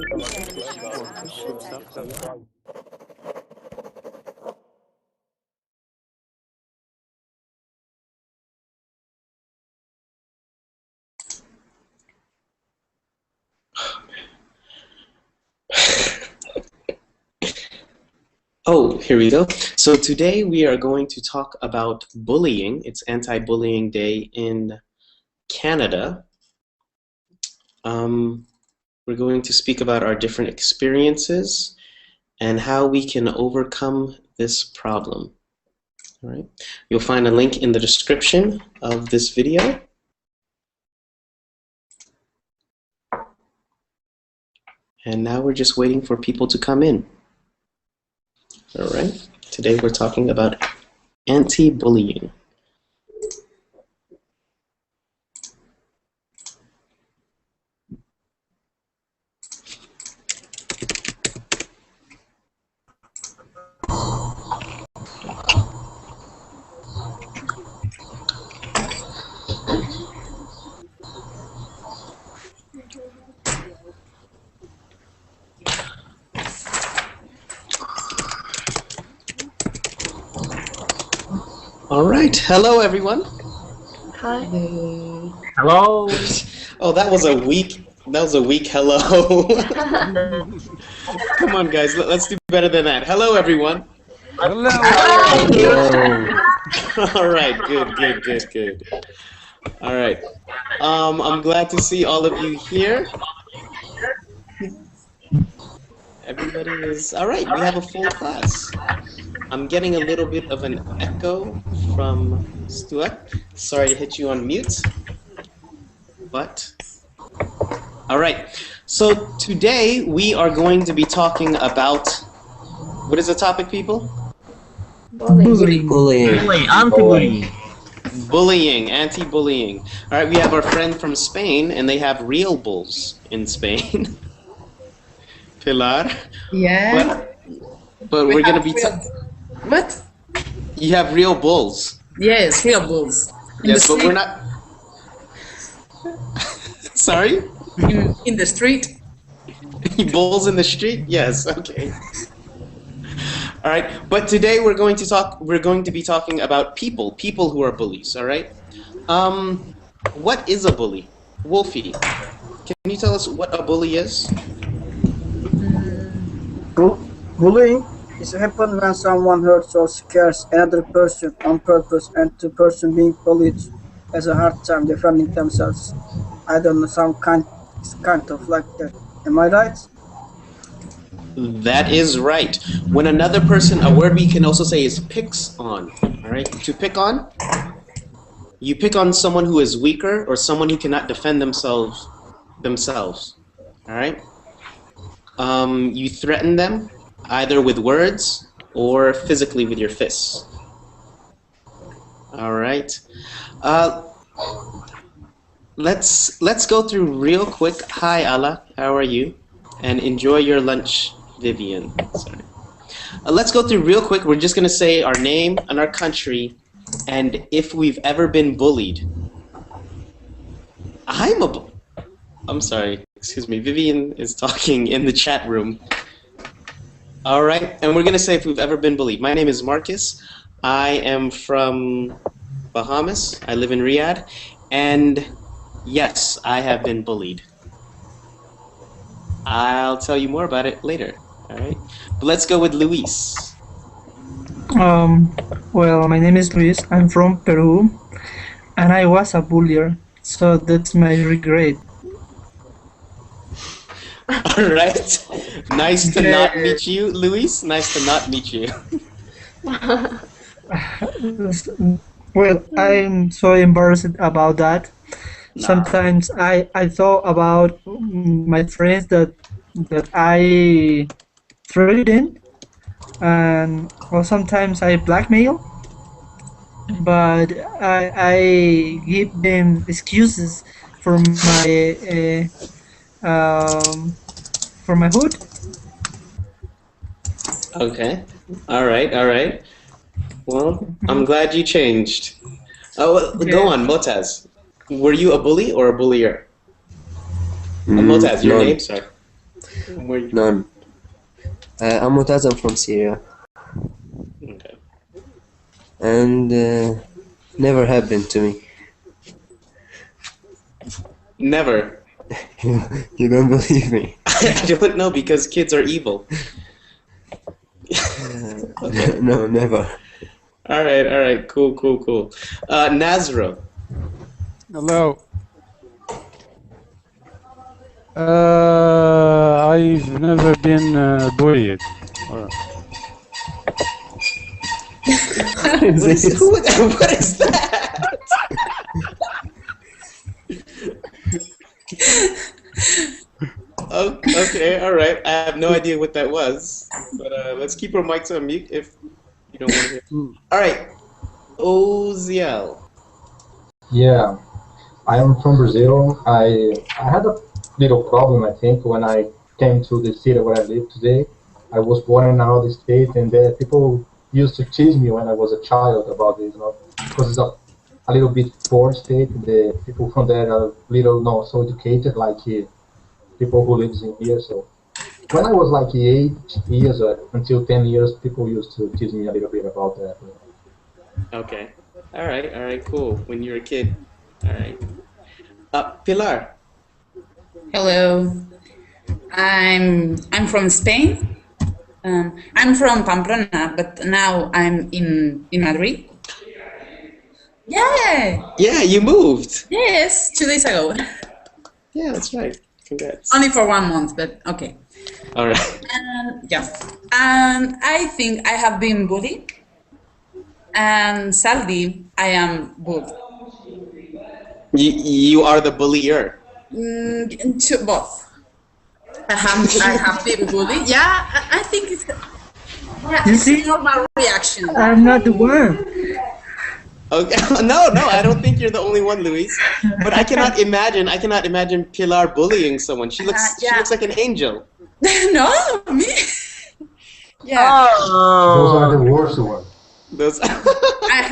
Oh, here we go. So today we are going to talk about bullying. It's Anti-Bullying Day in Canada. We're going to speak about our different experiences and how we can overcome this problem. All right. You'll find a link in the description of this video. And now we're just waiting for people to come in. All right. Today we're talking about anti-bullying. All right. Hello, everyone. Hi. Hello. Oh, that was a weak hello. Come on, guys. Let's do better than that. Hello, everyone. Hello. All right. Good. All right. I'm glad to see all of you here. Everybody is all right. We have a full class. I'm getting a little bit of an echo from Stuart. Sorry to hit you on mute. But all right. So today we are going to be talking about, what is the topic, people? Bullying. Anti-bullying. Bullying, anti-bullying. All right, we have our friend from Spain, and they have real bulls in Spain. Pilar. Yeah. But we're gonna be. What? You have real bulls. Yes, real bulls. Yes, but we're not. Sorry. In the street. Bulls in the street? Yes. Okay. All right. But today we're going to be talking about people who are bullies. All right. What is a bully? Wolfie, can you tell us what a bully is? Bullying is happen when someone hurts or scares another person on purpose, and the person being bullied has a hard time defending themselves. I don't know, it's kind of like that. Am I right? That is right. When another person, a word we can also say is picks on. All right. To pick on, you pick on someone who is weaker or someone who cannot defend themselves. All right. You threaten them either with words or physically with your fists. All right. Let's go through real quick. Hi, Allah. How are you? And enjoy your lunch, Vivian. Sorry. Let's go through real quick. We're just gonna say our name and our country, and if we've ever been bullied. I'm sorry. Excuse me. Vivian is talking in the chat room. All right, and we're gonna say if we've ever been bullied. My name is Marcus. I am from Bahamas. I live in Riyadh, and yes, I have been bullied. I'll tell you more about it later. All right, but let's go with Luis. Well, my name is Luis. I'm from Peru, and I was a bullier, so that's my regret. All right. Nice to not meet you, Luis. Nice to not meet you. Well, I'm so embarrassed about that. Nah. Sometimes I thought about my friends that I threaten, and or sometimes I blackmail, but I give them excuses for my hood. Okay. All right. Well, I'm glad you changed. Oh, well, go on, Motaz. Were you a bully or a bullier? Motaz, your name, sorry. Where you None. I'm Mutaz, I'm from Syria. Okay. And never happened to me. Never. You don't believe me? I don't know because kids are evil. Okay. No, never. All right. Cool. Nazro. Hello. I've never been bullied. What is that? Okay, all right. I have no idea what that was, but let's keep our mics on mute if you don't want to hear. All right, Oziel. Yeah, I am from Brazil. I had a little problem, I think, when I came to the city where I live today. I was born in another state, and people used to tease me when I was a child about this, because it's a little bit poor state. The people from there are little not so educated like people who lives in here. So when I was like 8 years until 10 years, people used to tease me a little bit about that. Okay. All right, cool. When you're a kid. All right. Pilar. Hello. I'm from Spain. I'm from Pamplona, but now I'm in Madrid. Yeah. Yeah, you moved. Yes, 2 days ago. Yeah, that's right. Congrats. Only for 1 month, but okay. All right. Yeah. And I think I have been bullied. And sadly, I am bullied. You are the bullier. To both. I have been bullied. Yeah, I think it's You see? a normal reaction. I'm not the one. Okay. No, I don't think you're the only one, Luis. But I cannot imagine Pilar bullying someone. She looks like an angel. No, me. Yeah. Those are the worst ones. Those. I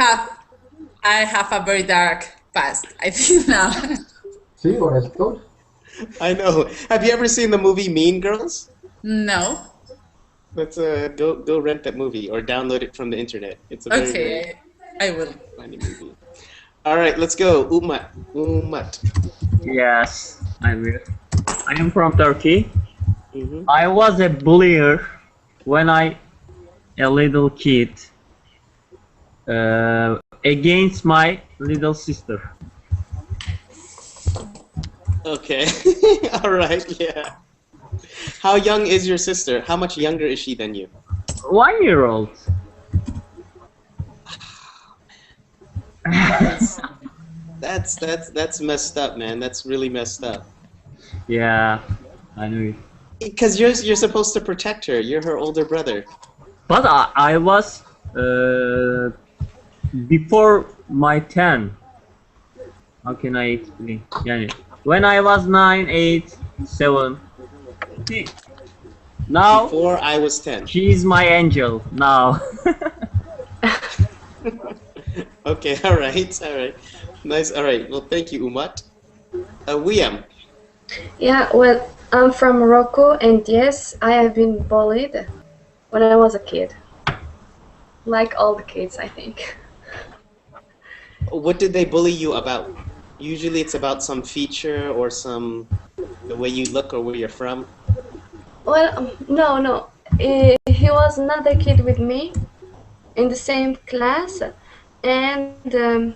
have a very dark past, I think now. See what I told you? I know. Have you ever seen the movie Mean Girls? No. Let's go rent that movie or download it from the internet. It's a very, Okay, I will. funny movie. All right, let's go. Umat. Yes, I will. I am from Turkey. Mm-hmm. I was a bullier when a little kid against my little sister. Okay. All right. Yeah. How young is your sister? How much younger is she than you? 1 year old. That's messed up, man. That's really messed up. Yeah, I know it. Because you're supposed to protect her. You're her older brother. But I was before my 10. How can I explain? Yani, when I was 9, 8, 7. See, now Before I was 10. she is my angel now. Okay. All right. Nice. All right. Well, thank you, Umat. Wiam. Yeah, well, I'm from Morocco, and yes, I have been bullied when I was a kid. Like all the kids, I think. What did they bully you about? Usually it's about some feature or the way you look or where you're from. Well, no. He was another kid with me in the same class, and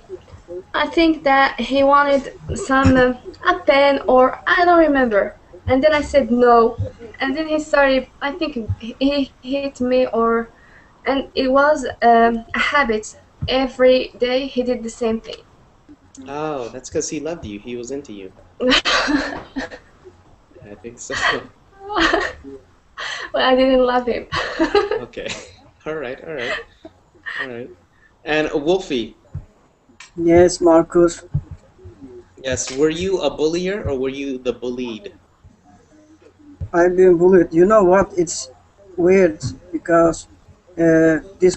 I think that he wanted a pen, or I don't remember. And then I said no, and then he started. I think he hit me, and it was a habit. Every day he did the same thing. Oh, that's because he loved you. He was into you. I think so. Well, I didn't love him. Okay. All right. And Wolfie. Yes, Marcus. Yes. Were you a bullier or were you the bullied? I've been bullied. You know what? It's weird because this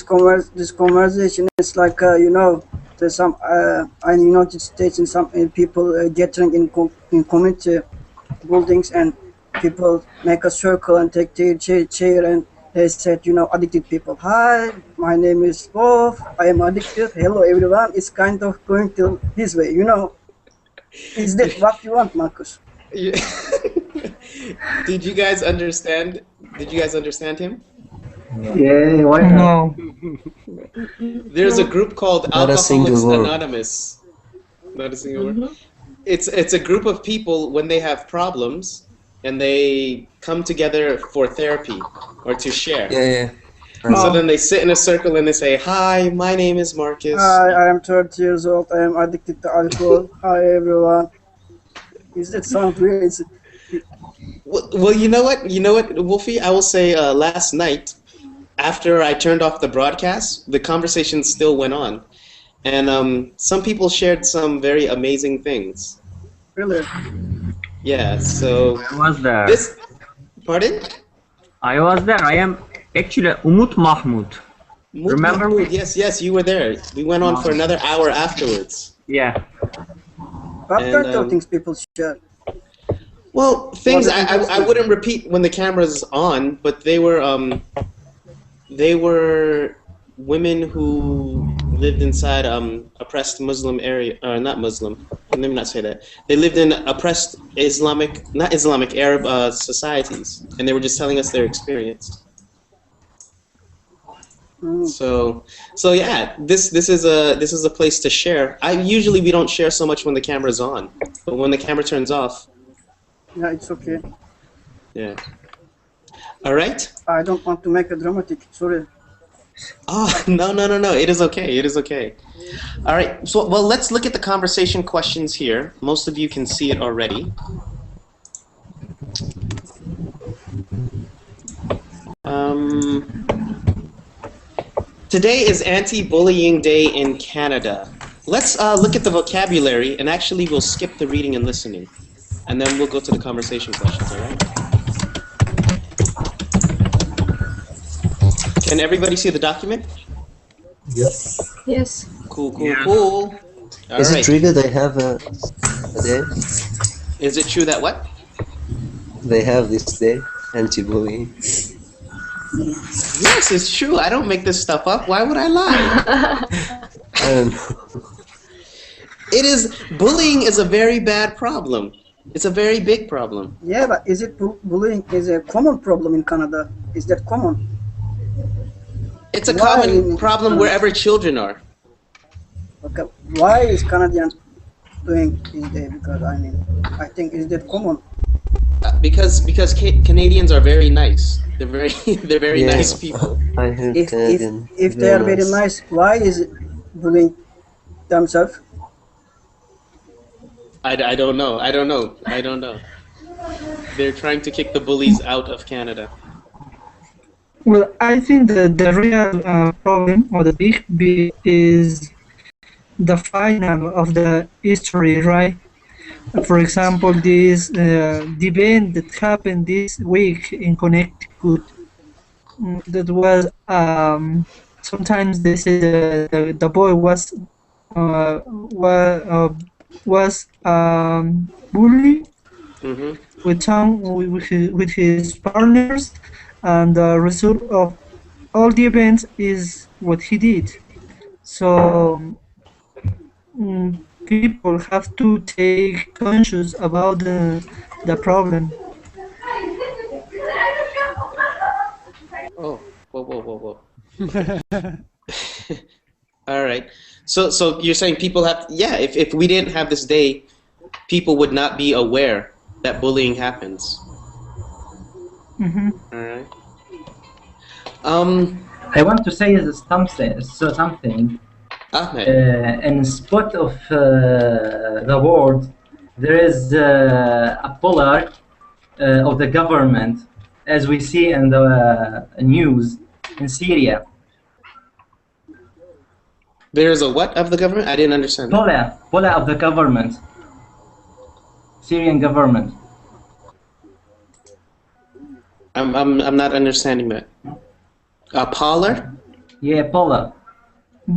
conversation is like there's some in United States and some people gathering in community buildings and people make a circle and take their chair and they said, addicted people. Hi, my name is Bob. I am addicted. Hello, everyone. It's kind of going to this way, Is that what you want, Marcus? Yeah. Did you guys understand? Did you guys understand him? Yeah, why not? No. There's a group called Not a single Alcoholics word. Anonymous. Not a single word. It's a group of people when they have problems and they come together for therapy or to share. Yeah. So then they sit in a circle and they say, "Hi, my name is Marcus." Hi, I am 30 years old. I am addicted to alcohol. Hi, everyone. Is that sound weird? Well, you know what, Wolfie? I will say last night, after I turned off the broadcast, the conversation still went on. And some people shared some very amazing things. Really? Yeah, so... I was there. Pardon? I was there. I am actually Umut Mahmud. Remember me? Yes, you were there. We went on for another hour afterwards. Yeah. What kind of things people share? Well, things I wouldn't repeat when the camera's on, but they were women who lived inside oppressed Muslim area, not Muslim. Let me not say that. They lived in oppressed Arab societies, and they were just telling us their experience. So yeah, this is a place to share. Usually we don't share so much when the camera's on, but when the camera turns off. Yeah, it's okay. Yeah. All right. I don't want to make it dramatic. Sorry. Oh, no. It is okay. It is okay. All right. So, well, let's look at the conversation questions here. Most of you can see it already. Today is Anti-Bullying Day in Canada. Let's look at the vocabulary, and actually we'll skip the reading and listening. And then we'll go to the conversation questions, all right? Can everybody see the document? Yes. Yes. Cool. Is it true that they have a day? Is it true that what? They have this day, anti-bullying. Yes, it's true. I don't make this stuff up. Why would I lie? I don't know. Bullying is a very bad problem. It's a very big problem. Yeah, but is it bullying is a common problem in Canada? Is that common? It's a common problem wherever children are. Okay, why is Canadian doing this day? Because I think is that common? Because Canadians are very nice. They're very Yeah. nice people. I heard Canadian. If they are very nice, why is it bullying themselves? I don't know. They're trying to kick the bullies out of Canada. Well, I think that the real problem or the big is the final of the history, right? For example, this debate that happened this week in Connecticut, that was sometimes they say the boy was bullied with his partners, and the result of all the events is what he did. So people have to take conscious about the problem. Oh, whoa. All right. So you're saying people have if we didn't have this day, people would not be aware that bullying happens. All right. I want to say something. Ahmed. In spot of the world, there is a pillar of the government, as we see in the news in Syria. There is a what of the government? I didn't understand. Pillar of the government, Syrian government. I'm not understanding that. A parlor? Yeah, pillar.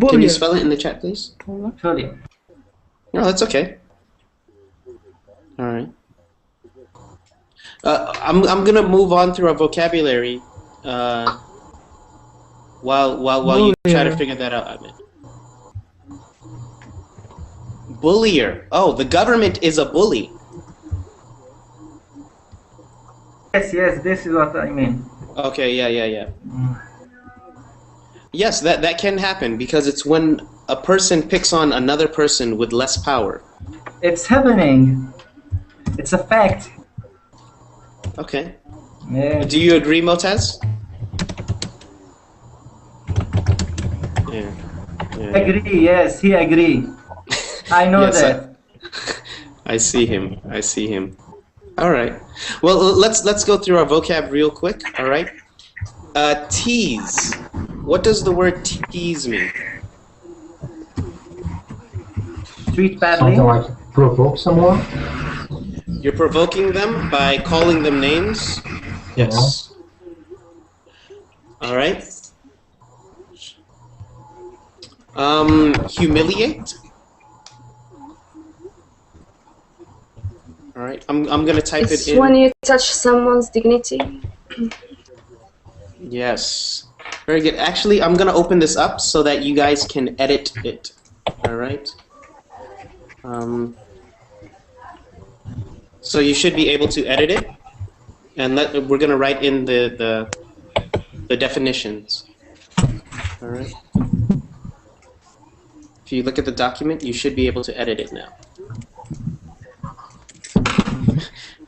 Can you spell it in the chat, please? Surely. No, that's okay. All right. I'm gonna move on through our vocabulary while you try to figure that out. I mean, bullier. Oh, the government is a bully. Yes, this is what I mean. Okay, yeah. Yes, that can happen because it's when a person picks on another person with less power. It's happening. It's a fact. Okay. Yeah. Do you agree, Motaz? Yeah. Agree, yes, he agree. I know Yes, that. I see him. All right. Well, let's go through our vocab real quick. All right. Tease. What does the word tease mean? Treat badly. Something like provoke someone. You're provoking them by calling them names. Yes. All right. Humiliate. All right. I'm gonna type It's it in. when you touch someone's dignity. Yes. Very good. Actually, I'm gonna open this up so that you guys can edit it. All right. So you should be able to edit it, and we're gonna write in the definitions. All right. If you look at the document, you should be able to edit it now.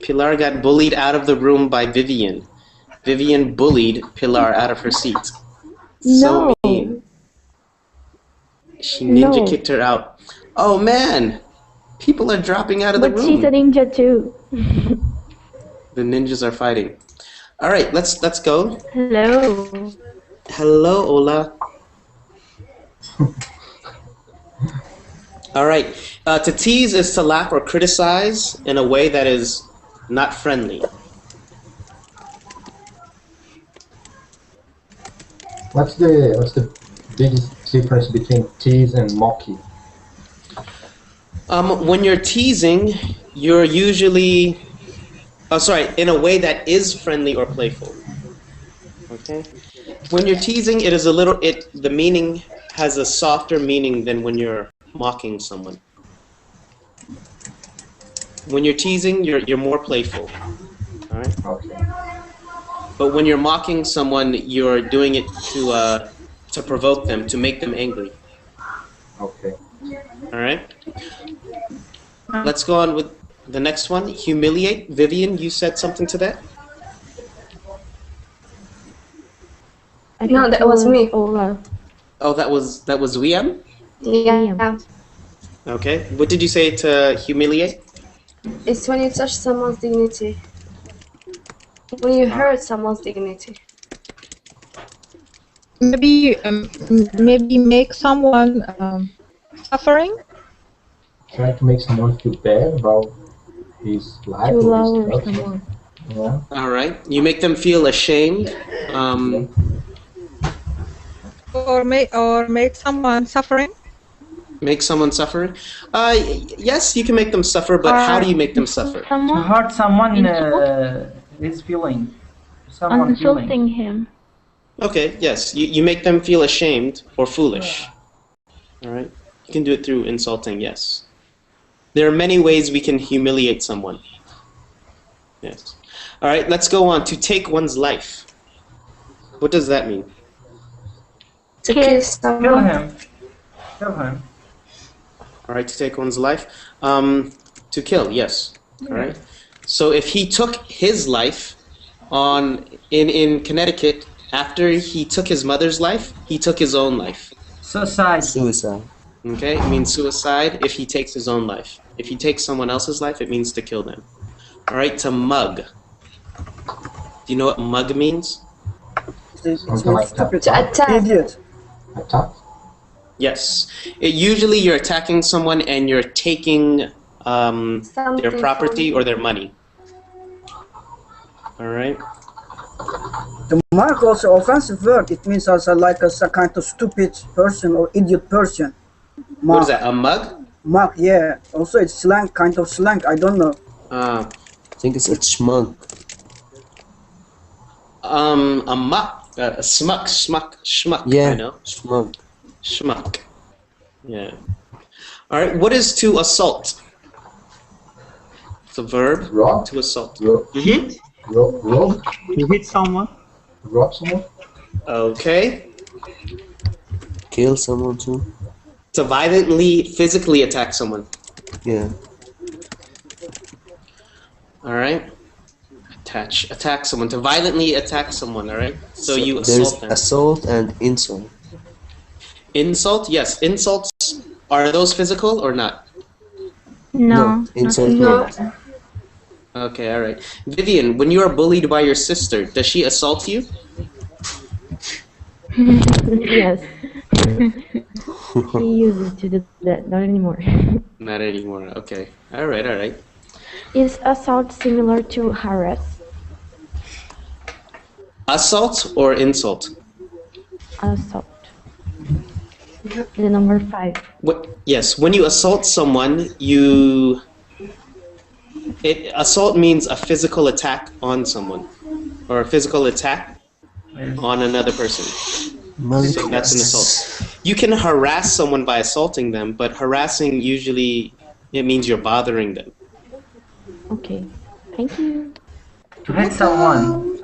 Pilar got bullied out of the room by Vivian. Vivian bullied Pilar out of her seat. So mean. She ninja kicked her out. Oh man! People are dropping out of the room. But she's a ninja too. The ninjas are fighting. All right, let's go. Hello. Hello, Ola. All right. To tease is to laugh or criticize in a way that is not friendly. What's the biggest difference between tease and mocky? When you're teasing, you're usually, in a way that is friendly or playful. Okay. When you're teasing, it is the meaning has a softer meaning than when you're mocking someone. When you're teasing, you're more playful. All right. Okay. But when you're mocking someone, you're doing it to provoke them, to make them angry. Okay. All right. Let's go on with the next one. Humiliate. Vivian, you said something to that? No, that was me. Ola. Oh, that was Wiam? Yeah. Okay. What did you say to humiliate? It's when you touch someone's dignity. When you hurt someone's dignity. Maybe make someone suffering. Try to make someone feel bad about his life To or lower his stuff. someone. Yeah. All right. You make them feel ashamed. Or make someone suffering. Make someone suffer. Yes, you can make them suffer, but how do you make them suffer? To hurt someone his feeling. Someone Insulting feeling. him. Okay, yes. You make them feel ashamed or foolish. All right. You can do it through insulting, yes. There are many ways we can humiliate someone. Yes. All right, let's go on. To take one's life. What does that mean? To kill someone. Kill him. Kill him. All right, to take one's life. To kill, yes. All right. So if he took his life in Connecticut, after he took his mother's life, he took his own life. Suicide. Okay, it means suicide if he takes his own life. If he takes someone else's life, it means to kill them. All right, to mug. Do you know what mug means? Something like that. To attack. Idiot. Attack. Yes. Usually you're attacking someone and you're taking their Something property from- or their money. All right. The mark also offensive word. It means also like a kind of stupid person or idiot person. What is that, a mug? Mark, yeah. Also it's slang, kind of slang. I don't know. I think it's a schmuck. A muck, a schmuck. Yeah, I know. schmuck. Schmuck. Yeah. All right. What is to assault? It's a verb. Rob? To assault. Hit? Rob? To hit someone? Rob someone? Okay. Kill someone too. To violently, physically attack someone. Yeah. All right. Attack someone. To violently attack someone. All right. So you there's assault them. assault and insult. Insult. Yes. Insults. Are those physical or not? No. Insult No. not. Okay. All right. Vivian, when you are bullied by your sister, does she assault you? Yes. She uses to do that, not anymore. Not anymore. Okay. All right. All right. Is assault similar to harass? Assault or insult? Assault. The number 5. What? Yes. When you assault someone, assault means a physical attack on someone, or a physical attack on another person. So that's an assault. You can harass someone by assaulting them, but harassing usually it means you're bothering them. Okay. Thank you. To hit someone.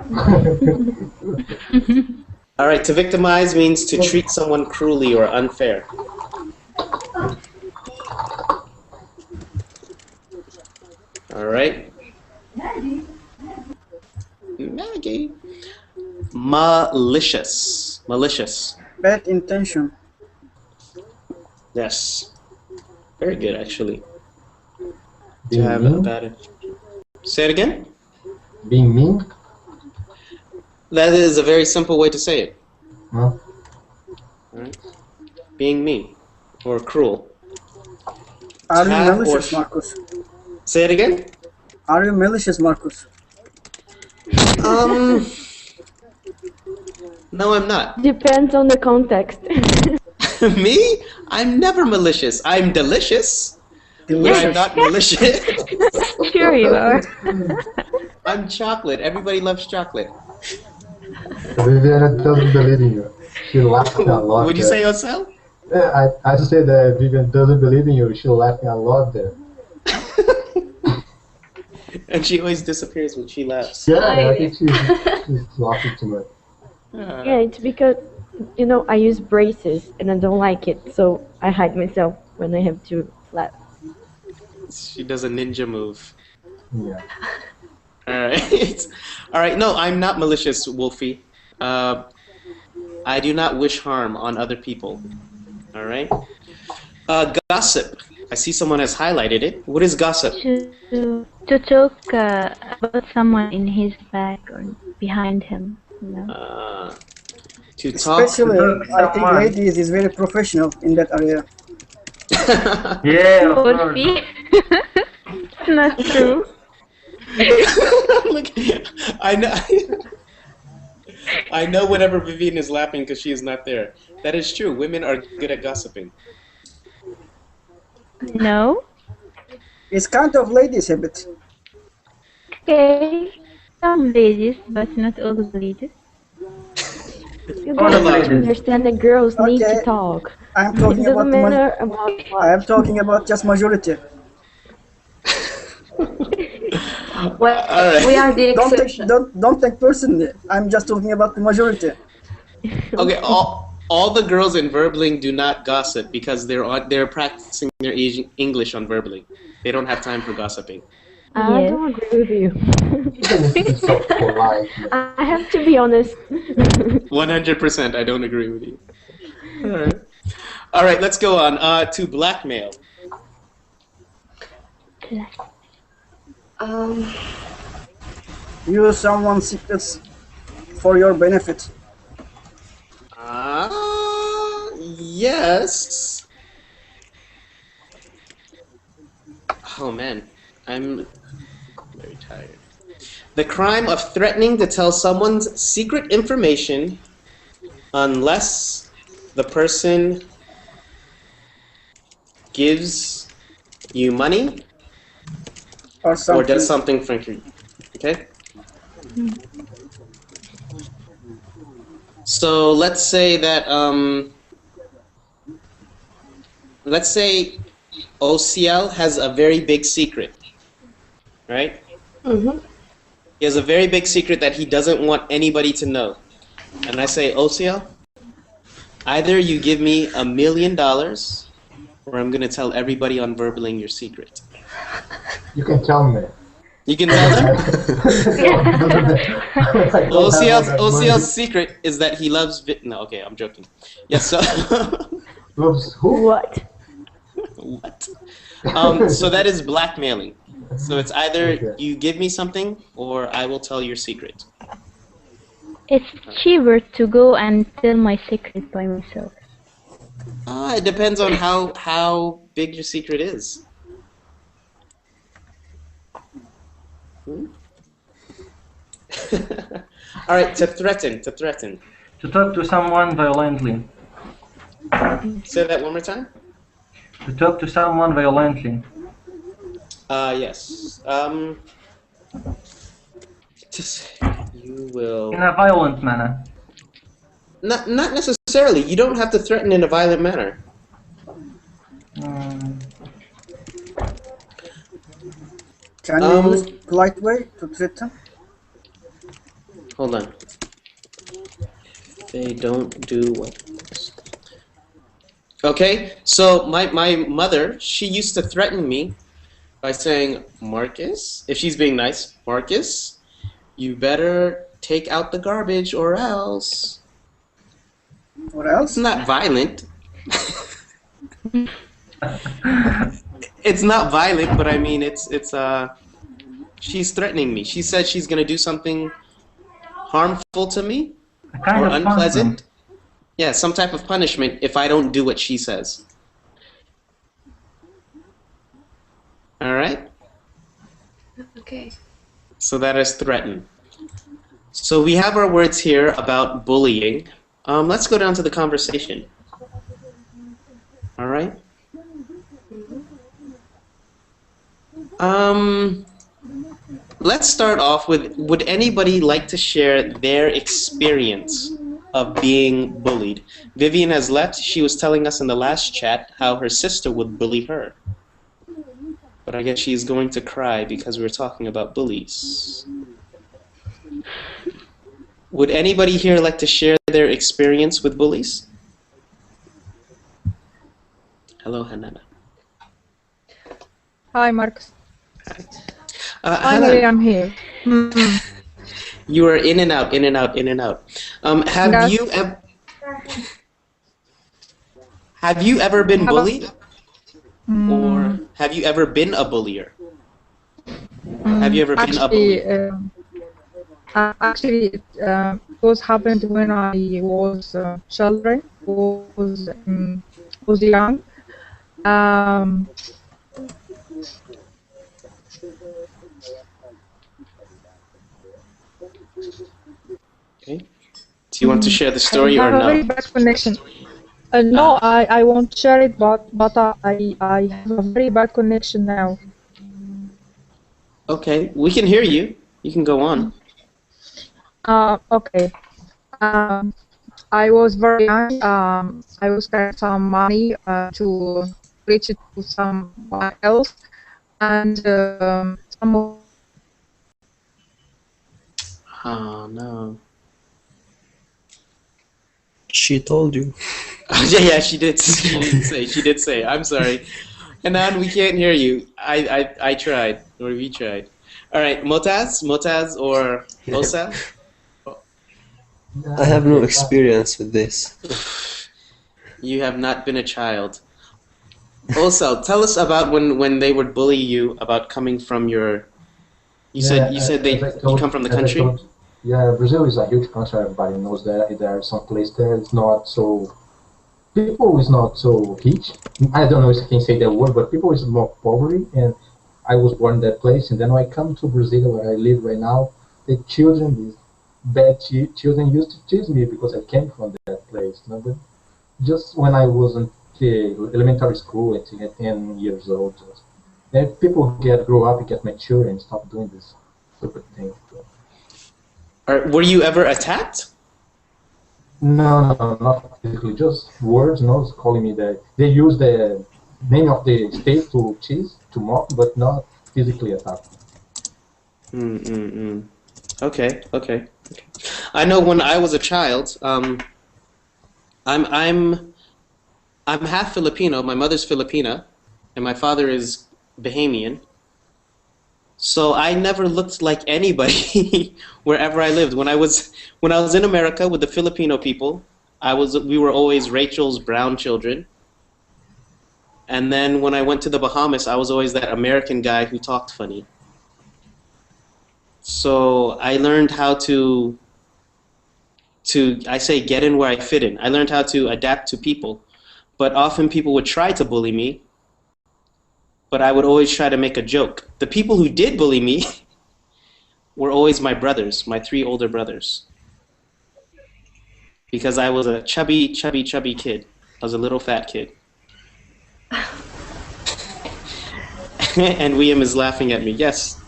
All right. To victimize means to treat someone cruelly or unfair. All right. Maggie. Malicious. Malicious. Bad intention. Yes. Very good, actually. To Being have mean? a bad. Say it again. Being mean? That is a very simple way to say it. Huh? Right? Being mean or cruel. Are you Have or malicious, Marcus? Say it again. Are you malicious, Marcus? No, I'm not. Depends on the context. Me? I'm never malicious. I'm delicious. But I'm not malicious. Sure you are. I'm chocolate. Everybody loves chocolate. Viviana doesn't believe in you. She laughing a lot. Would you say yourself? Yeah, I just said that Vivian doesn't believe in you. She's laughing a lot there. And she always disappears when she laughs. Yeah, I think she's laughing too much. Yeah, it's because, I use braces and I don't like it, so I hide myself when I have to laugh. She does a ninja move. Yeah. Alright. Alright, no, I'm not malicious, Wolfie. I do not wish harm on other people. Alright? Gossip. I see someone has highlighted it. What is gossip? To talk about someone in his back or behind him. To talk. Especially, I think ladies is very professional in that area. Yeah, of course. Wolfie. It's not true. Look, I know whenever Vivian is laughing because she is not there. That is true. Women are good at gossiping. No. It's kind of ladies' habit. Okay. Some ladies, but not all the ladies. You guys understand that girls need to talk. I'm talking It doesn't about matter about what. I am talking about just majority. Well, Alright. we are the exception. Don't take personally. I'm just talking about the majority. Okay, all the girls in Verbling do not gossip because they're practicing their English on Verbling. They don't have time for gossiping. I don't agree with you. It's so polite. I have to be honest. 100%, I don't agree with you. All right, let's go on to blackmail. Use someone's secrets for your benefit. Yes. Oh man, I'm very tired. The crime of threatening to tell someone's secret information unless the person gives you money or something. Or does something for you. Okay? So let's say that, let's say OCL has a very big secret, right? Mm-hmm. He has a very big secret that he doesn't want anybody to know. And I say, OCL, either you give me $1 million, or I'm going to tell everybody on Verbaling your secret. You can tell me. You can tell them? OCL's secret is that he loves... No, okay, I'm joking. Yes, so... Loves who? What? What? So that is blackmailing. So it's either you give me something, or I will tell your secret. It's cheaper to go and tell my secret by myself. It depends on how big your secret is. All right, to threaten. To talk to someone violently. Say that one more time. To talk to someone violently. Yes. You will. In a violent manner. Not necessarily. You don't have to threaten in a violent manner. Can you use polite way to threaten? Hold on. They don't do what? Okay, so my mother, she used to threaten me by saying, Marcus, if she's being nice, Marcus, you better take out the garbage or else. What else? It's not violent. It's not violent, but I mean, she's threatening me. She said she's gonna do something harmful to me or unpleasant. Yeah, some type of punishment if I don't do what she says. All right? Okay. So that is threaten. So we have our words here about bullying. Let's go down to the conversation. All right? Let's start off with, would anybody like to share their experience of being bullied? Vivian has left. She was telling us in the last chat how her sister would bully her. But I guess she's going to cry because we're talking about bullies. Would anybody here like to share their experience with bullies? Hello, Hanana. Hi, Marcus. Finally, I'm here. You are in and out, in and out, in and out. Have you ever been bullied? Or have you ever been a bullier? Have you ever been a bullier? Actually, it was happened when I was children, was young. Okay. Do you want to share the story or I have a very no? bad connection. No, I won't share it, but I have a very bad connection now. Okay, we can hear you. You can go on. Okay. I was very young. I was getting some money to reach it to someone else, and some. Oh no. She told you. Yeah, she did. She did say. I'm sorry. Hanan, we can't hear you. I tried, or we tried. All right, Motaz or Osa? I have no experience with this. You have not been a child. Osa, tell us about when they would bully you about coming from your. You said you come from the country. Yeah, Brazil is a huge country. Everybody knows that. There are some places there. It's not so. People is not so rich. I don't know if I can say that word, but people is more poverty. And I was born in that place, and then when I come to Brazil, where I live right now, the children, these bad children, used to tease me because I came from that place. You know? But just when I was in elementary school, at 10 years old, And people grow up and get mature and stop doing this stupid thing. Were you ever attacked? No, not physically. Just words, calling me that. They use the name of the state to tease, to mock, but not physically attack. Okay. I know when I was a child, I'm half Filipino. My mother's Filipina, and my father is Bahamian. So I never looked like anybody wherever I lived. When I was in America with the Filipino people, we were always Rachel's brown children. And then when I went to the Bahamas, I was always that American guy who talked funny. So I learned how to get in where I fit in. I learned how to adapt to people. But often people would try to bully me, but I would always try to make a joke. The people who did bully me were always my brothers, my 3 older brothers. Because I was a chubby kid. I was a little fat kid. And William is laughing at me. Yes,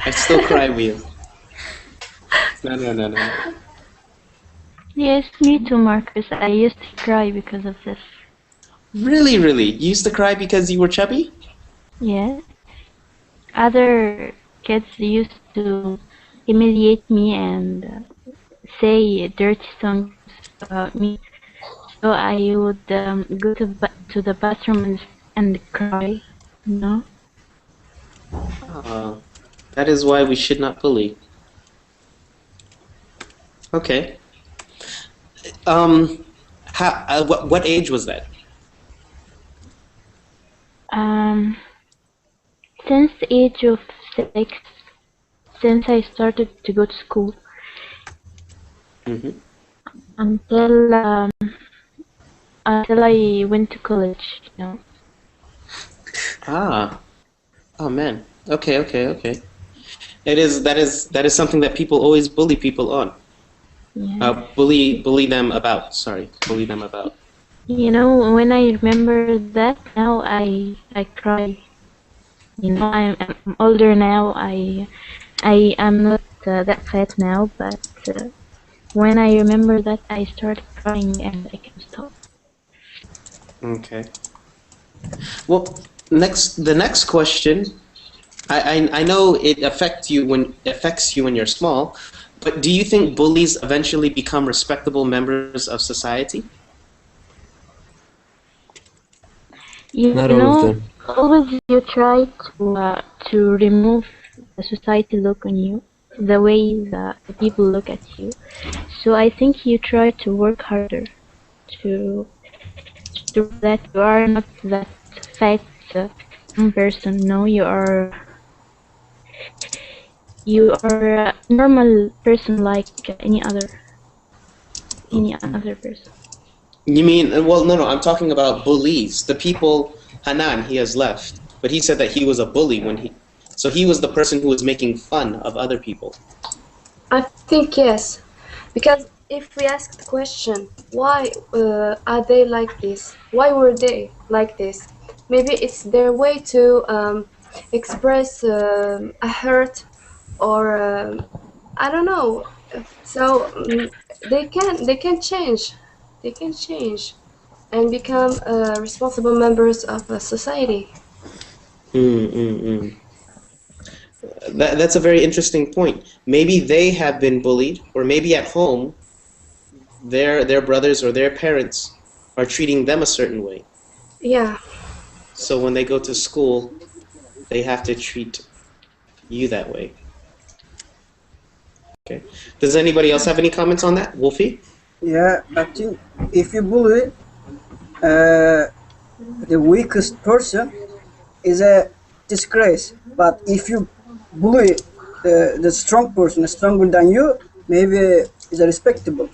I still cry, William. No. Yes, me too, Marcus. I used to cry because of this. Really? You used to cry because you were chubby? Yeah. Other kids used to humiliate me and say dirty things about me. So I would go to the bathroom and cry, you know? That is why we should not bully. Okay. What age was that? Since the age of 6, since I started to go to school, until I went to college, you know. Oh man. Okay. That is something that people always bully people on. Yeah. Bully them about. Sorry, bully them about. You know, when I remember that now, I cry. You know, I'm older now. I am not that fat now, but when I remember that, I start crying and I can't stop. Okay. Well, the next question. I know it affects you when you're small, but do you think bullies eventually become respectable members of society? Not all of them. Always you try to remove the society look on you, the way the people look at you. So I think you try to work harder to that you are not that fat person. No, you are a normal person like any other person. You mean, well, no, I'm talking about bullies. The people, Hanan, he has left, but he said that he was a bully so he was the person who was making fun of other people. I think yes, because if we ask the question, why are they like this? Why were they like this? Maybe it's their way to express a hurt, or I don't know. So they can change. They can change and become responsible members of a society. That's a very interesting point. Maybe they have been bullied, or maybe at home, their brothers or their parents are treating them a certain way. Yeah. So when they go to school, they have to treat you that way. Okay. Does anybody else have any comments on that? Wolfie? Yeah, I think if you bully the weakest person is a disgrace. But if you bully the strong person, stronger than you, maybe is a respectable.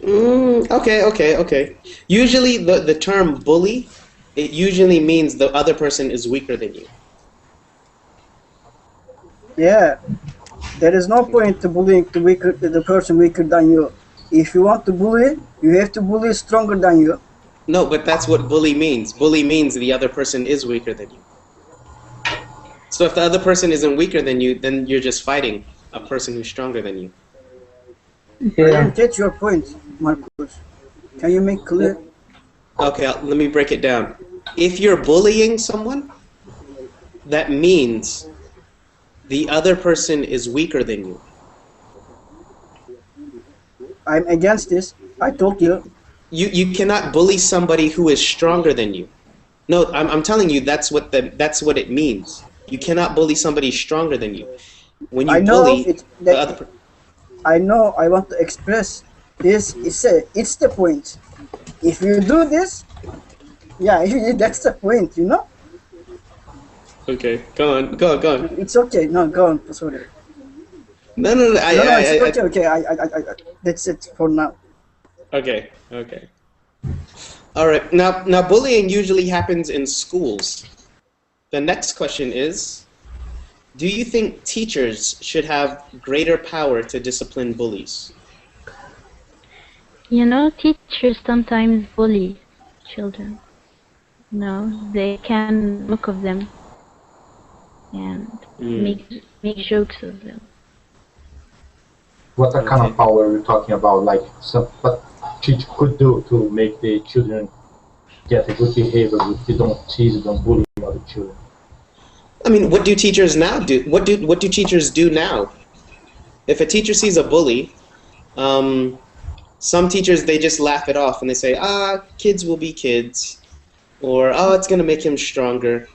Okay. Usually the term bully, it usually means the other person is weaker than you. Yeah, there is no point to bullying the person weaker than you. If you want to bully, you have to bully stronger than you. No, but that's what bully means. Bully means the other person is weaker than you. So if the other person isn't weaker than you, then you're just fighting a person who's stronger than you. I don't get your point, Marcus. Can you make clear? Okay, let me break it down. If you're bullying someone, that means the other person is weaker than you. I'm against this. I told you. You cannot bully somebody who is stronger than you. No, I'm telling you that's what it means. You cannot bully somebody stronger than you. When you bully the other I know. I want to express this. It's the point. If you do this, yeah, that's the point. You know. Okay, go on. It's okay. No, go on. Sorry. No. It's okay. I that's it for now. Okay. All right. Now, bullying usually happens in schools. The next question is, do you think teachers should have greater power to discipline bullies? You know, teachers sometimes bully children. No, they can mock of them and make jokes of them. What kind of power are we talking about? Like, what teacher could do to make the children get a good behavior if they don't tease, don't bully other children? I mean, what do teachers now do? What do teachers do now? If a teacher sees a bully, some teachers, they just laugh it off and they say, kids will be kids, or it's going to make him stronger.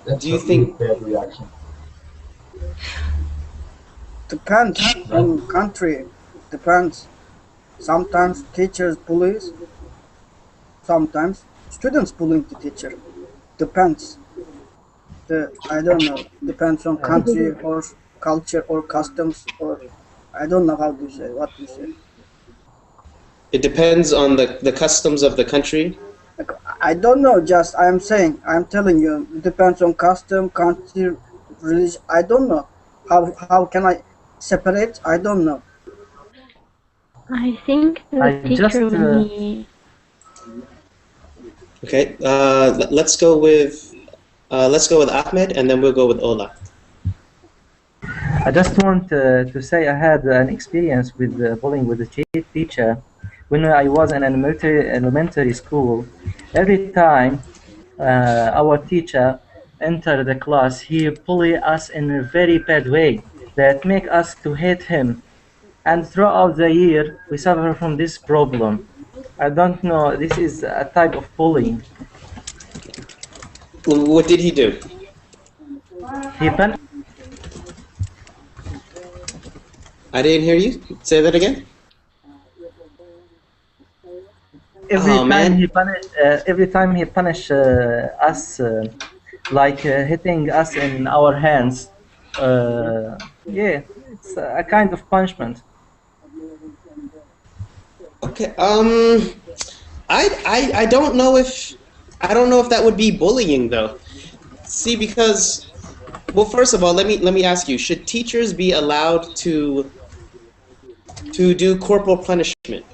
That's do you think? Bad reaction. Depends on country. Depends. Sometimes teachers bullies. Sometimes students bullying the teacher. Depends. I don't know. Depends on country or culture or customs or I don't know how to say. What to say. It depends on the customs of the country. I don't know. Just I'm telling you. It depends on custom, country, religion. I don't know. How can I separate? I don't know. I think the teacher will be... Okay, let's go with Ahmed, and then we'll go with Ola. I just want to say I had an experience with bullying with the teacher when I was in elementary school. Every time our teacher entered the class, he bullied us in a very bad way that make us to hate him. And throughout the year, we suffer from this problem. I don't know, this is a type of bullying. What did he do? I didn't hear you. Say that again. Every time he punished us, like hitting us in our hands. Yeah, it's a kind of punishment. Okay. I don't know if that would be bullying though. See, because, well, first of all, let me ask you: should teachers be allowed to do corporal punishment?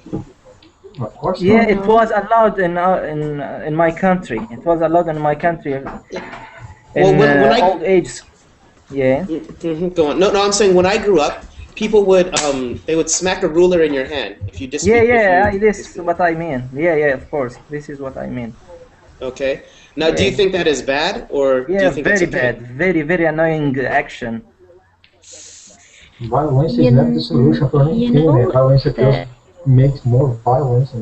Of course. Yeah, it was allowed in my country. It was allowed in my country. In old age. Yeah. Go on. No, I'm saying when I grew up, people would they would smack a ruler in your hand if you dispute. This is what I mean. Yeah, of course. This is what I mean. Okay. Now, do you think that is bad, or do you think very it's okay? bad, very, very annoying action. Violence is not the solution for anything. Violence just makes more violence.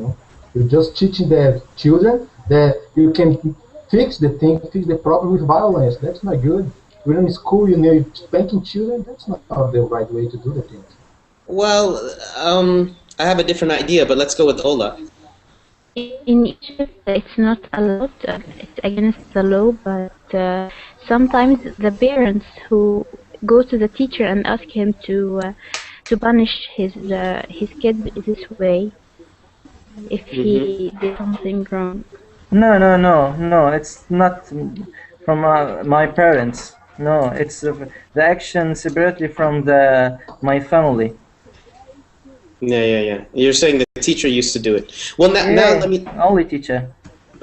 You're just teaching the children that you can fix the problem with violence. That's not good. When in school, you're spanking children. That's not the right way to do the things. Well, I have a different idea, but let's go with Ola. In Egypt, it's not allowed. It's against the law, but sometimes the parents who go to the teacher and ask him to punish his kid this way if he did something wrong. No. It's not from my parents. No, it's the action separately from my family. Yeah. You're saying the teacher used to do it. Well, now let me. Only teacher.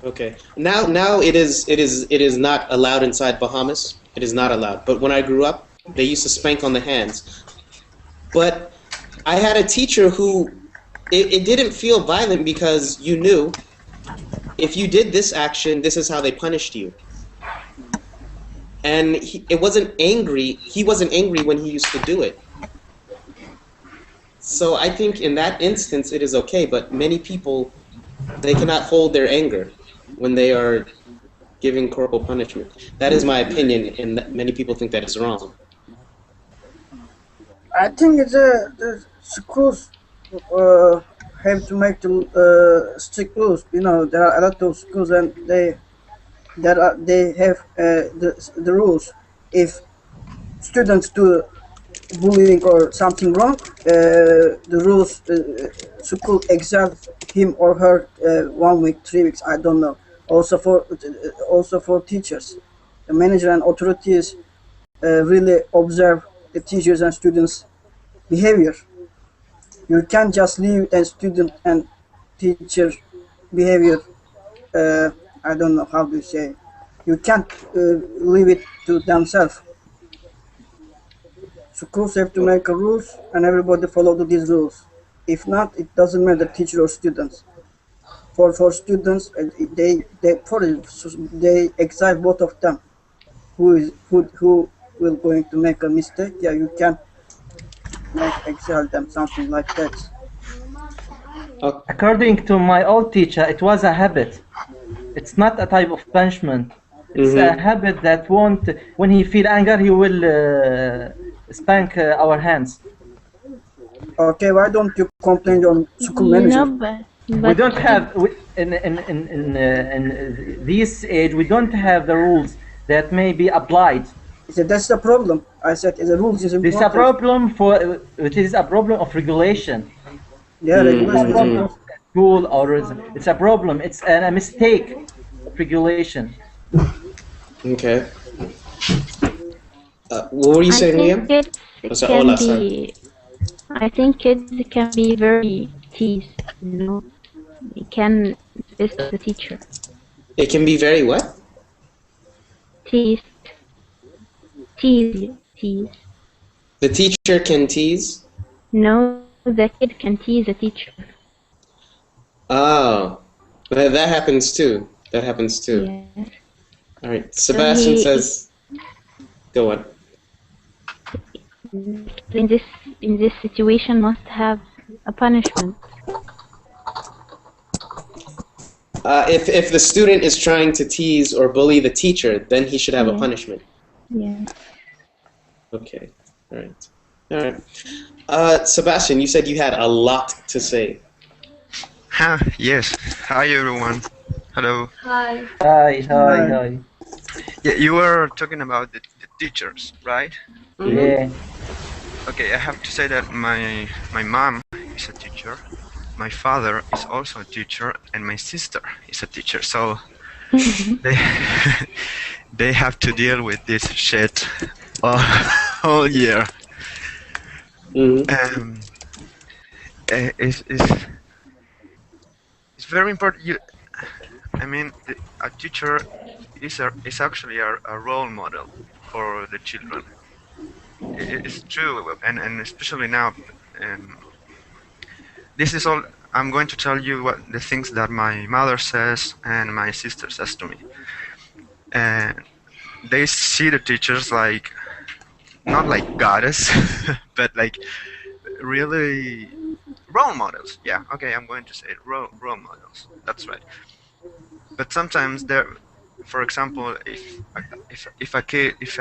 Okay. Now it is not allowed inside Bahamas. It is not allowed. But when I grew up, they used to spank on the hands. But I had a teacher who it didn't feel violent because you knew if you did this action, this is how they punished you. And it wasn't angry. He wasn't angry when he used to do it. So I think in that instance it is okay, but many people, they cannot hold their anger when they are giving corporal punishment. That is my opinion, and many people think that is wrong. I think the schools have to make the strict rules. You know, there are a lot of schools and they have the rules. If students do bullying or something wrong, the rules school exile him or her 1 week, 3 weeks. I don't know. Also for teachers, the manager and authorities really observe the teachers and students' behavior. You can't just leave a student and teacher behavior. I don't know how to say. You can't leave it to themselves. Schools have to make rules, and everybody follow these rules. If not, it doesn't matter teacher or students. For students, they exile both of them. Who will going to make a mistake? Yeah, you can exile them, something like that. According to my old teacher, it was a habit. It's not a type of punishment. It's a habit that won't. When he feel anger, he will spank our hands. Okay, why don't you complain on school manager? We don't have in this age. We don't have the rules that may be applied. So that's the problem. I said the rules is important. It's a problem for. It is a problem of regulation. Yeah, regulation. School or it's a problem. It's a mistake of regulation. Okay. What were you saying, Liam? I think kids can be very teased, you know. It can test the teacher. It can be very what? Teased. Tease. The teacher can tease? No, the kid can tease the teacher. Oh, that happens too. That happens too. Yeah. All right, Sebastian says, go on. In this situation, must have a punishment. If the student is trying to tease or bully the teacher, then he should have a punishment. Yeah. Okay. All right. Sebastian, you said you had a lot to say. Yes. Hi, everyone. Hello. Hi. Hi. Yeah, you were talking about the teachers, right? Yeah. Okay, I have to say that my mom is a teacher, my father is also a teacher, and my sister is a teacher. So they have to deal with this shit all year. It's very important. I mean, a teacher is actually a role model for the children. It's true, and especially now. This is all. I'm going to tell you what the things that my mother says and my sister says to me. And they see the teachers like, not like goddess, but like really role models. Yeah, okay, I'm going to say it. Role models. That's right. But sometimes there, for example, if a kid if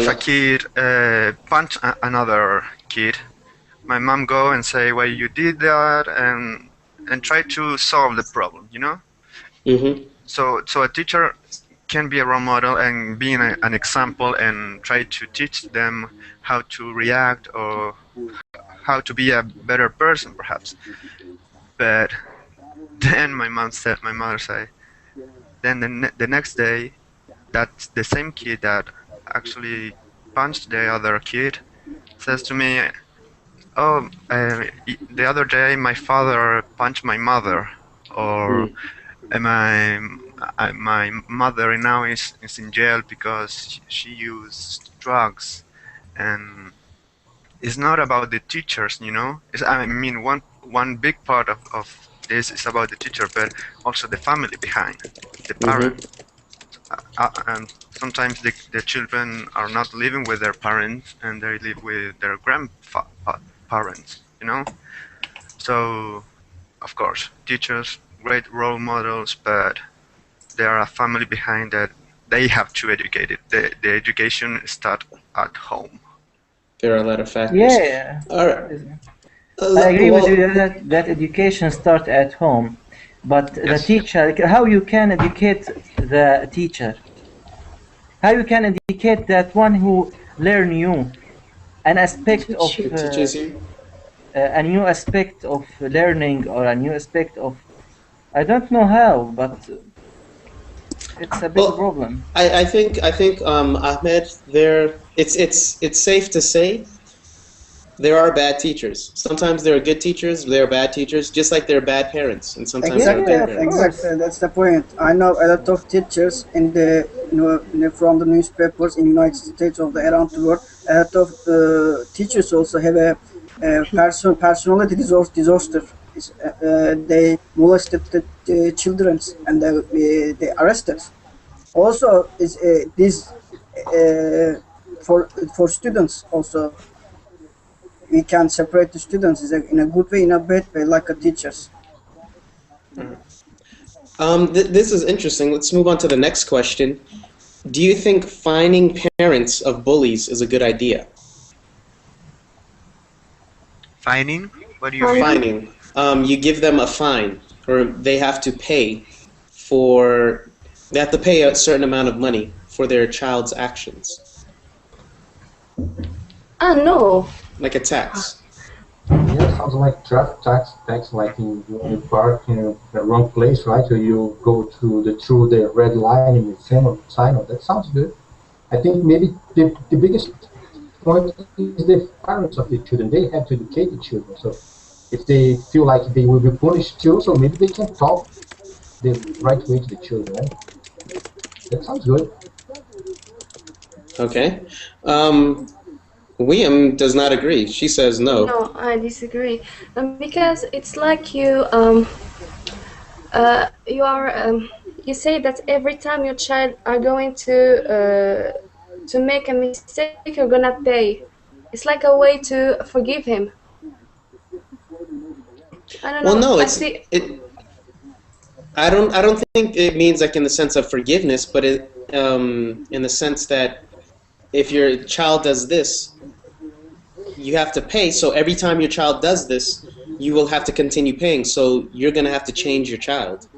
a kid punch another kid, my mom go and say, well, you did that, and try to solve the problem, you know. So a teacher can be a role model and be an example and try to teach them how to react or how to be a better person, perhaps. But then my mother said, then the next day, that's the same kid that actually punched the other kid says to me, "Oh, the other day my father punched my mother," or my mother now is in jail because she used drugs." And it's not about the teachers, you know. I mean, one big part of this is about the teacher, but also the family behind, the parents. And sometimes the children are not living with their parents, and they live with their grandparents, you know. So, of course, teachers, great role models, but there are a family behind that. They have to educate it. The education starts at home. There are a lot of factors. Yeah. All right. I agree with you that education starts at home, but the teacher, how you can educate the teacher? How you can educate that one who learn you an aspect of teaches you a new aspect of learning, or a new aspect of, I don't know how, but it's a big problem. I think Ahmed, it's safe to say there are bad teachers. Sometimes there are good teachers, there are bad teachers, just like there are bad parents, and sometimes there are good parents. Exactly, that's the point. I know a lot of teachers in the from the newspapers in United States of around the world. A lot of teachers also have a personality disaster. They molested the children and they arrested. Also, is this for students also. We can separate the students in a good way, in a bad way, like a teachers. This is interesting. Let's move on to the next question. Do you think fining parents of bullies is a good idea? Fining? What do you mean? Fining. You give them a fine, or they have to pay a certain amount of money for their child's actions. No. Like a tax. Yeah, sounds like traffic tax, like you park in the wrong place, right? Or you go through the red line in the sign. That sounds good. I think maybe the biggest point is the parents of the children. They have to educate the children. So if they feel like they will be punished too, so maybe they can talk the right way to the children, right? That sounds good. Okay. William does not agree. She says no. No, I disagree. Because it's like you say that every time your child are going to make a mistake, you're gonna pay. It's like a way to forgive him. I don't know. Well, no, I don't think it means like in the sense of forgiveness, but in the sense that if your child does this, you have to pay. So every time your child does this, you will have to continue paying. So you're going to have to change your child.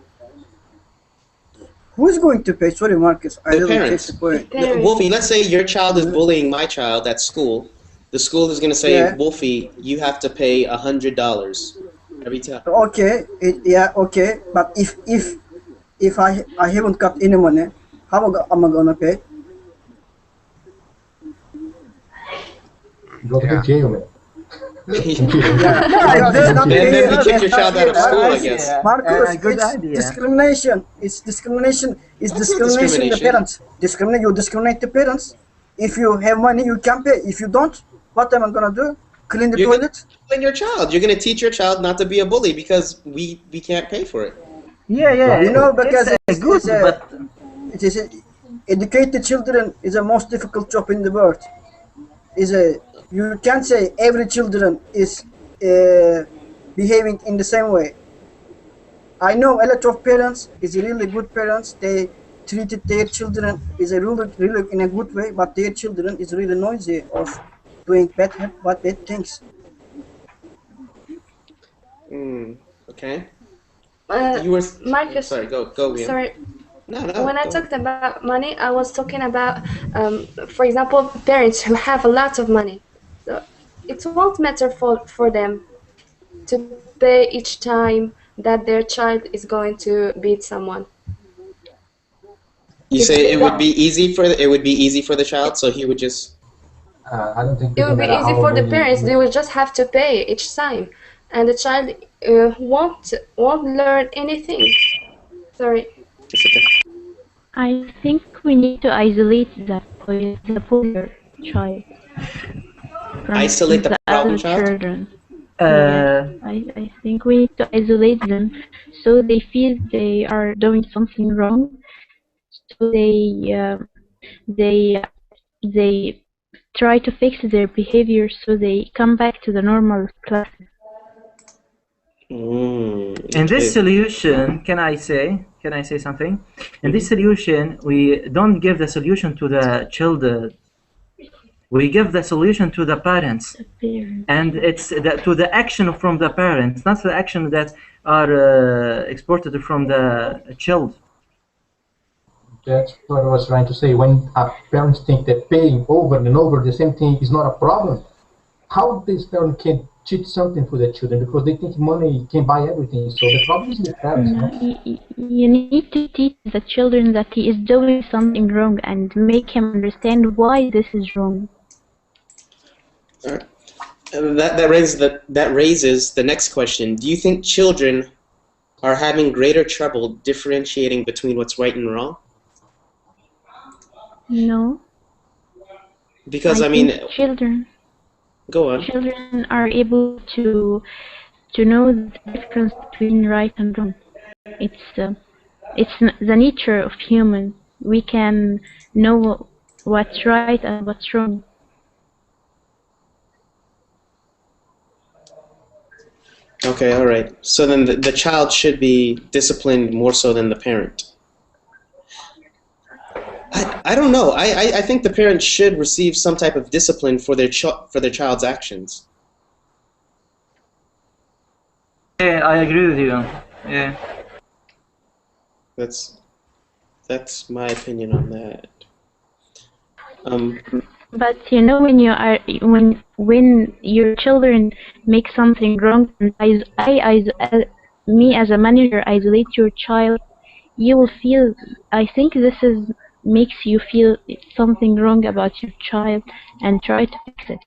Who's going to pay? Sorry, Marcus. I didn't parents. catch the point. Wolfie, let's say your child is bullying my child at school. The school is going to say, Wolfie, you have to pay $100 every time. Okay, okay. But if I haven't got any money, how am I gonna pay? Go to jail, man. Then you kick your child out of school, I guess. Marcus, discrimination. It's discrimination. It's discrimination. The parents. You discriminate the parents. If you have money, you can pay. If you don't, what am I gonna do? Clean the toilet? Clean your child. You're gonna teach your child not to be a bully because we can't pay for it. Yeah. You know, because it's good, but it is educate the children is the most difficult job in the world. You can't say every children is behaving in the same way. I know a lot of parents is really good parents. They treated their children is a really in a good way, but their children is really noisy of doing bad things. Okay. You were Marcus. Sorry, go, William. Sorry. No, when I talked about money, I was talking about, for example, parents who have a lot of money. So it won't matter for them to pay each time that their child is going to beat someone. You say it would be easy for the child, so he would just. I don't think It would be easy for the parents. They will just have to pay each time, and the child won't learn anything. Sorry. I think we need to isolate the poor child from Isolate the problem other child? children. I think we need to isolate them so they feel they are doing something wrong. So they try to fix their behavior so they come back to the normal class. In this solution, can I say something? In this solution, we don't give the solution to the children. We give the solution to the parents, and it's to the action from the parents, not the action that are exported from the child. That's what I was trying to say. When parents think that paying over and over the same thing is not a problem, how this parent can cheat something for their children because they think money can buy everything. So the problem is the parents. You need to teach the children that he is doing something wrong and make him understand why this is wrong. That raises the next question. Do you think children are having greater trouble differentiating between what's right and wrong? No. Because I think mean, children. Go on. Children are able to know the difference between right and wrong. It's the nature of human. We can know what's right and what's wrong. Okay, all right. So then the child should be disciplined more so than the parent. I don't know. I think the parents should receive some type of discipline for their child's actions. Yeah, I agree with you. Yeah. That's my opinion on that. But you know, when your children make something wrong, and me as a manager isolate your child, you will feel. I think this makes you feel something wrong about your child and try to fix it.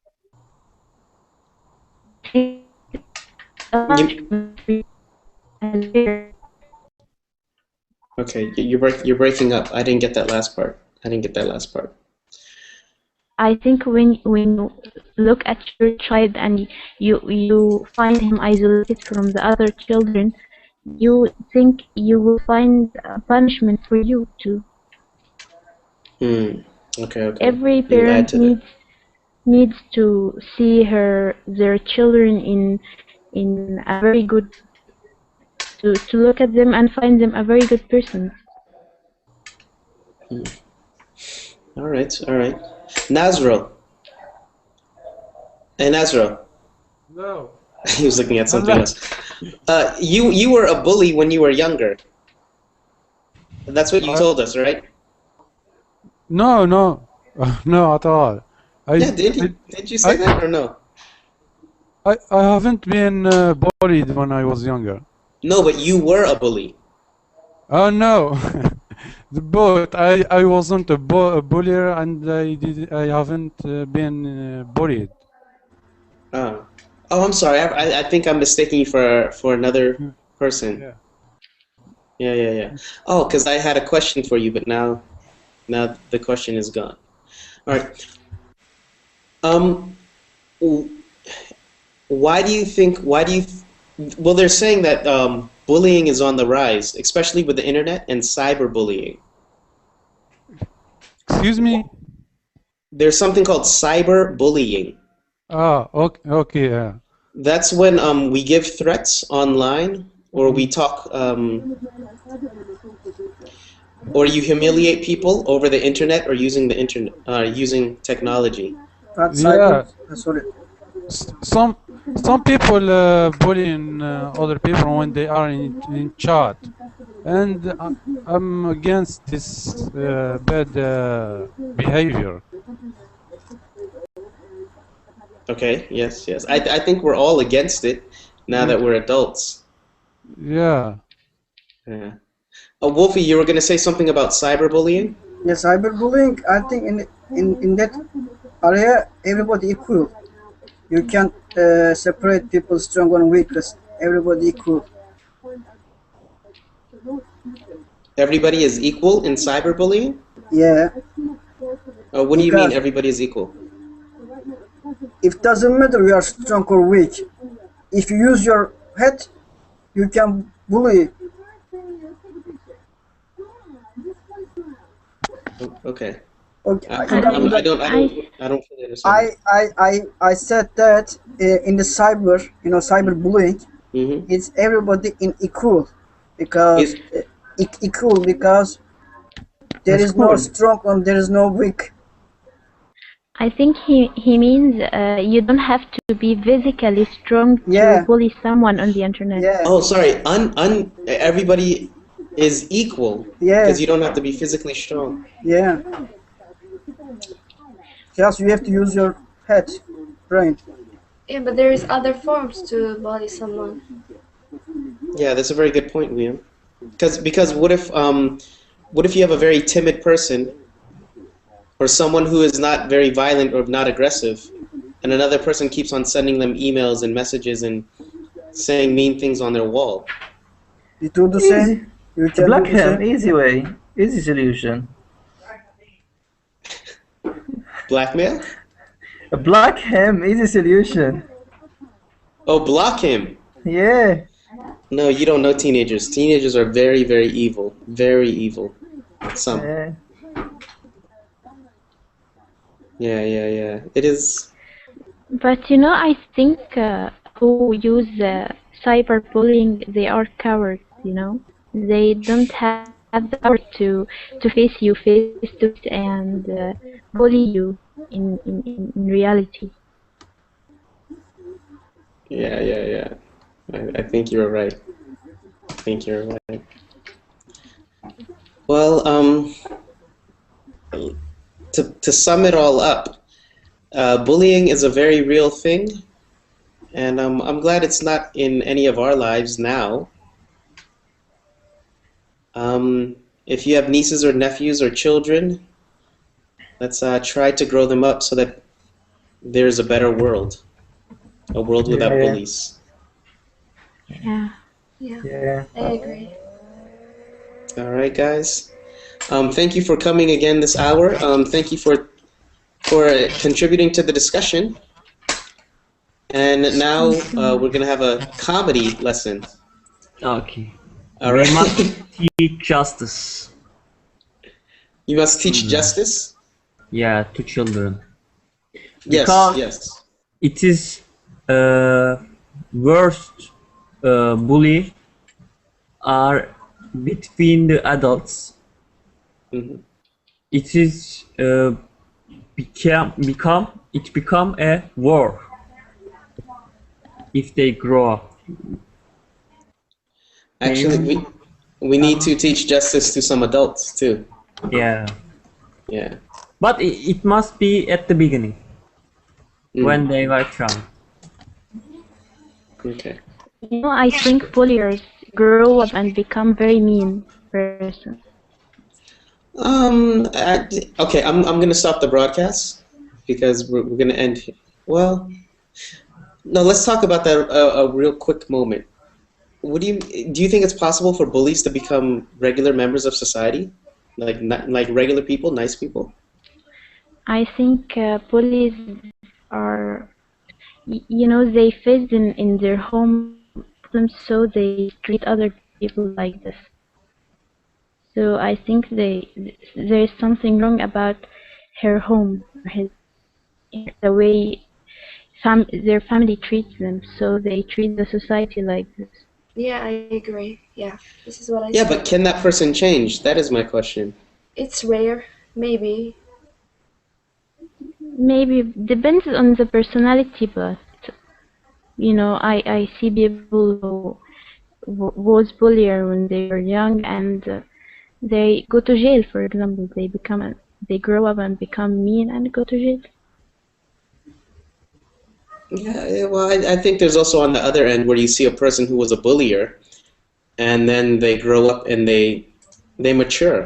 Okay, you're breaking up. I didn't get that last part. I think when you look at your child and you find him isolated from the other children, you think you will find a punishment for you too. Okay. Every parent needs to see their children in a very good to look at them and find them a very good person. All right. Nazro. Hey, Nazro. No. He was looking at something else. You were a bully when you were younger. That's what you told us, right? No, not at all. Did you say that or no? I haven't been bullied when I was younger. No, but you were a bully. Oh no, but I wasn't a bullier, and I haven't been bullied. Oh, I'm sorry. I think I'm mistaking you for another person. Yeah. Oh, because I had a question for you, but now the question is gone. All right. Why do you think? Well, they're saying that bullying is on the rise, especially with the internet and cyberbullying. Excuse me? There's something called cyberbullying. Oh, okay, yeah. That's when we give threats online, or we talk, or you humiliate people over the internet or using the internet, using technology. Yeah. Some people bullying other people when they are in chat, and I'm against this bad behavior. Okay. Yes. I think we're all against it now that we're adults. Yeah. Yeah. Wolfie, you were going to say something about cyberbullying? Yeah, cyberbullying, I think in that area, everybody equal. You can't separate people strong and weak. Everybody equal. Everybody is equal in cyberbullying? Yeah. What do you mean everybody is equal? It doesn't matter you are strong or weak. If you use your head, you can bully. Okay. Okay. I don't fully understand. I said that in the cyberbullying, it's everybody in equal because there is no strong and there is no weak. I think he means you don't have to be physically strong to bully someone on the internet. Yeah. Oh, sorry. Everybody is equal. Yeah. Because you don't have to be physically strong. Yeah. Just you have to use your head, brain. Yeah, but there is other forms to bully someone. Yeah, that's a very good point, Liam. Because what if you have a very timid person or someone who is not very violent or not aggressive, and another person keeps on sending them emails and messages and saying mean things on their wall? You do the same. You can block do the him, same. easy way, easy solution. Blackmail? Block him, easy solution. Oh, block him. Yeah. No, you don't know teenagers. Teenagers are very, very evil. Very evil. Some. Yeah. It is. But I think who use cyberbullying, they are cowards. They don't have the power to face you face to face and bully you in reality. Yeah. I think you're right. Well, to sum it all up, bullying is a very real thing, and I'm glad it's not in any of our lives now. If you have nieces or nephews or children, let's try to grow them up so that there's a better world, a world without bullies. Yeah, I agree. All right, guys. Thank you for coming again this hour. Thank you for contributing to the discussion. And now we're going to have a comedy lesson. Okay. All right. We must teach justice. You must teach justice? Yeah, to children. Yes. It is worst bully are between the adults. It is become a war if they grow up. Actually, we need to teach justice to some adults too. Yeah. Yeah. But it must be at the beginning, when they were young. Okay. I think bullies grow up and become very mean persons. Okay, I'm gonna stop the broadcast because we're gonna end here. Well, no, let's talk about that a real quick moment. Do you think it's possible for bullies to become regular members of society, like regular people, nice people? I think bullies are, they face in their home problems, so they treat other people like this. So I think there is something wrong about her home, the way their family treats them. So they treat the society like this. Yeah, I agree. Yeah, this is what I Yeah, said. but can that person change? That is my question. It's rare, maybe. Maybe depends on the personality, but I see people who was bullied when they were young and they go to jail. For example, they grow up and become mean and go to jail. Yeah, well, I think there's also on the other end where you see a person who was a bullier and then they grow up and they mature.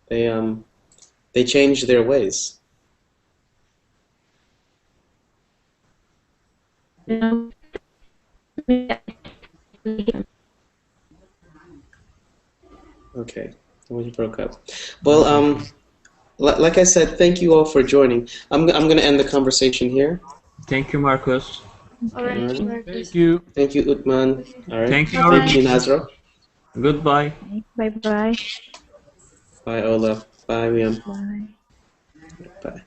They change their ways. Okay, well, you broke up. Well, like I said, thank you all for joining. I'm going to end the conversation here. Thank you, Marcus. All right. Thank you. Thank you, Utman. All right. Thank you, Thank you, Nazra. Goodbye. Bye bye. Bye, Ola. Bye, Liam. Bye. Bye.